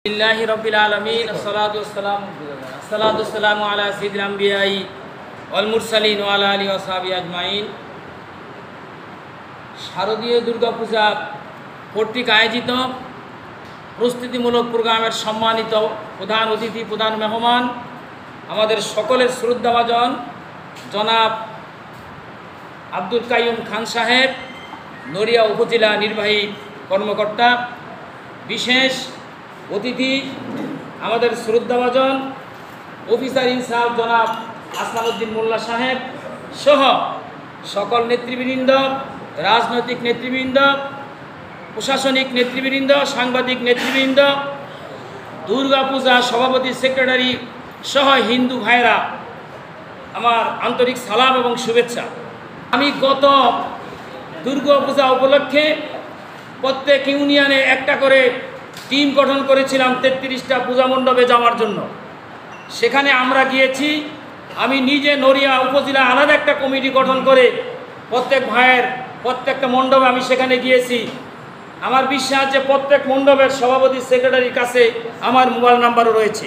लिल्लाहि रब्बिल आलमीन अस्सलातु वस्सलामु अला सय्यिदिल अंबियाई वल मुरसालिन व अला आलिहि व साहबिहि अजमाइन। শারদীয় দুর্গাপূজা কর্তৃক আয়োজিত প্রস্তুতিমূলক প্রোগ্রামের সম্মানিত প্রধান অতিথি, প্রধান মেহমান, আমাদের সকলের শ্রদ্ধাভাজন জনাব আব্দুল কাইয়ুম খান সাহেব, নড়িয়া উপজেলা নির্বাহী কর্মকর্তা, বিশেষ অতিথি আমাদের শ্রদ্ধাভাজন অফিসার ইনচার্জ জনাব আসলামউদ্দিন মোল্লা সাহেব সহ সকল নেতৃবৃন্দ, রাজনৈতিক নেতৃবৃন্দ, প্রশাসনিক নেতৃবৃন্দ, সাংবাদিক নেতৃবৃন্দ, দুর্গাপূজা সভাপতি, সেক্রেটারি সহ হিন্দু ভাইরা, আমার আন্তরিক সালাম এবং শুভেচ্ছা। আমি গত দুর্গাপূজা উপলক্ষে প্রত্যেক ইউনিয়নে একটা করে টিম গঠন করেছিলাম 33টা পূজা মণ্ডপে যাওয়ার জন্য। সেখানে আমরা গিয়েছি। আমি নিজে নড়িয়া উপজেলা আলাদা একটা কমিটি গঠন করে প্রত্যেক ভাইয়ের প্রত্যেকটা মণ্ডপে আমি সেখানে গিয়েছি। আমার বিশ্বাস যে প্রত্যেক মণ্ডপের সভাপতি, সেক্রেটারির কাছে আমার মোবাইল নাম্বারও রয়েছে।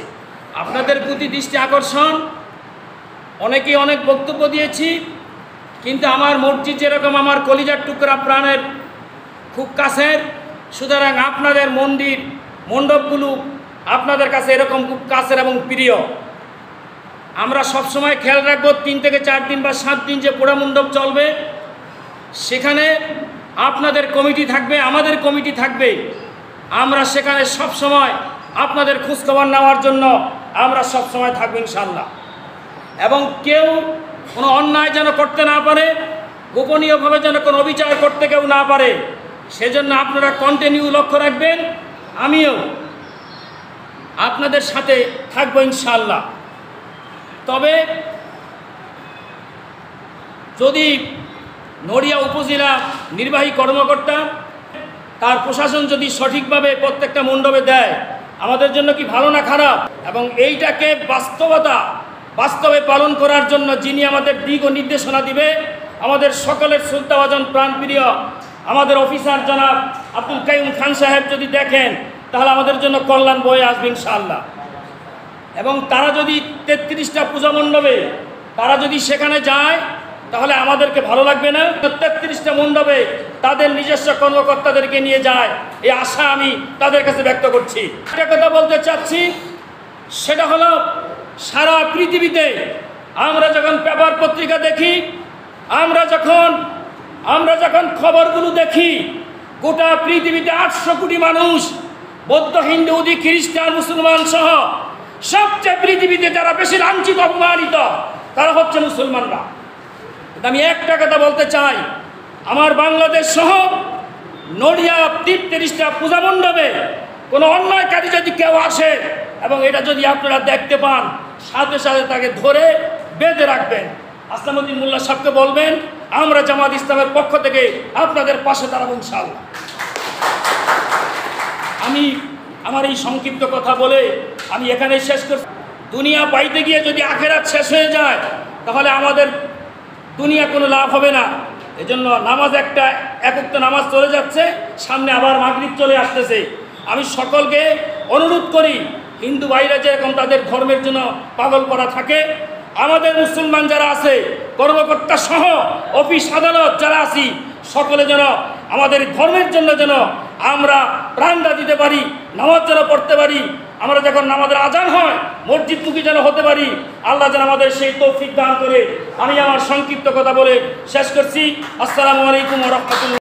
আপনাদের প্রতি দৃষ্টি আকর্ষণ, অনেকেই অনেক বক্তব্য দিয়েছি, কিন্তু আমার মসজিদ যেরকম আমার কলিজার টুকরা, প্রাণের খুব কাছের, সুতরাং আপনাদের মন্দির মণ্ডপগুলো আপনাদের কাছে এরকম খুব কাছের এবং প্রিয়। আমরা সবসময় খেয়াল রাখবো 3 থেকে 4 দিন বা 7 দিন যে পোড়া মণ্ডপ চলবে, সেখানে আপনাদের কমিটি থাকবে, আমাদের কমিটি থাকবে। আমরা সেখানে সবসময় আপনাদের খোঁজখবর নেওয়ার জন্য আমরা সবসময় থাকবো ইনশাল্লাহ। এবং কেউ কোনো অন্যায় যেন করতে না পারে, গোপনীয়ভাবে যেন কোনো অবিচার করতে কেউ না পারে, সেজন্য আপনারা কন্টিনিউ লক্ষ্য রাখবেন। আমিও আপনাদের সাথে থাকবো ইনশাল্লাহ। তবে যদি নড়িয়া উপজেলা নির্বাহী কর্মকর্তা, তার প্রশাসন যদি সঠিকভাবে প্রত্যেকটা মণ্ডপে দেয়, আমাদের জন্য কি ভালো না খারাপ? এবং এইটাকে বাস্তবে পালন করার জন্য যিনি আমাদের দিক ও নির্দেশনা দিবে, আমাদের সকলের শ্রদ্ধাভাজন প্রাণপ্রিয় আমাদের অফিসার জনাব আব্দুল কাইয়ুম খান সাহেব যদি দেখেন, তাহলে আমাদের জন্য কল্যাণ বয়ে আসবে ইনশাআল্লাহ। এবং তারা যদি 33টা পূজা মণ্ডপে তারা যদি সেখানে যায়, তাহলে আমাদেরকে ভালো লাগবে না? 33টা মণ্ডপে তাদের নিজস্ব কর্মকর্তাদেরকে নিয়ে যায়, এই আশা আমি তাদের কাছে ব্যক্ত করছি। একটা কথা বলতে চাচ্ছি, সেটা হলো সারা পৃথিবীতে আমরা যখন পেপার পত্রিকা দেখি, আমরা যখন খবরগুলো দেখি, গোটা পৃথিবীতে 800 কোটি মানুষ, বৌদ্ধ, হিন্দু, ইহুদি, খ্রিস্টান, মুসলমান সহ সবচেয়ে পৃথিবীতে যারা বেশি লাঞ্ছিত, অপমানিত, তারা হচ্ছে মুসলমানরা। আমি একটা কথা বলতে চাই, আমার বাংলাদেশ সহ নড়িয়া 33টা পূজা মণ্ডপে কোনো অন্যায়কারী যদি কেউ আসে এবং এটা যদি আপনারা দেখতে পান, সাথে সাথে তাকে ধরে বেঁধে রাখবেন। আসলামউদ্দিন মোল্লা সাহেবকে বলবেন, আমরা জামাত ইসলামের পক্ষ থেকে আপনাদের পাশে দাঁড়াবো ইনশাআল্লাহ। আমি আমার এই সংক্ষিপ্ত কথা বলে আমি এখানে শেষ করছি। দুনিয়া পাইতে গিয়ে যদি আখেরাত শেষ হয়ে যায়, তাহলে আমাদের দুনিয়া কোনো লাভ হবে না। এজন্য নামাজ এক ওয়াক্ত নামাজ চলে যাচ্ছে, সামনে আবার মাগরিব চলে আসতেছে। আমি সকলকে অনুরোধ করি, হিন্দু ভাইরা যেরকম তাদের ধর্মের জন্য পাগল করা থাকে, আমাদের মুসলমান যারা আছে, কর্মকর্তা সহ অফিস আদালত যারা আছি, সকলে যেন আমাদের ধর্মের জন্য যেন আমরা প্রাণটা দিতে পারি, নামাজ যেন পড়তে পারি। আমরা যখন নামাজের আজান হয়, মসজিদমুখী যেন হতে পারি। আল্লাহ যেন আমাদের সেই তৌফিক দান করে। আমি আমার সংক্ষিপ্ত কথা বলে শেষ করছি। আসসালামু আলাইকুম ওয়া রাহমাতুল্লাহ।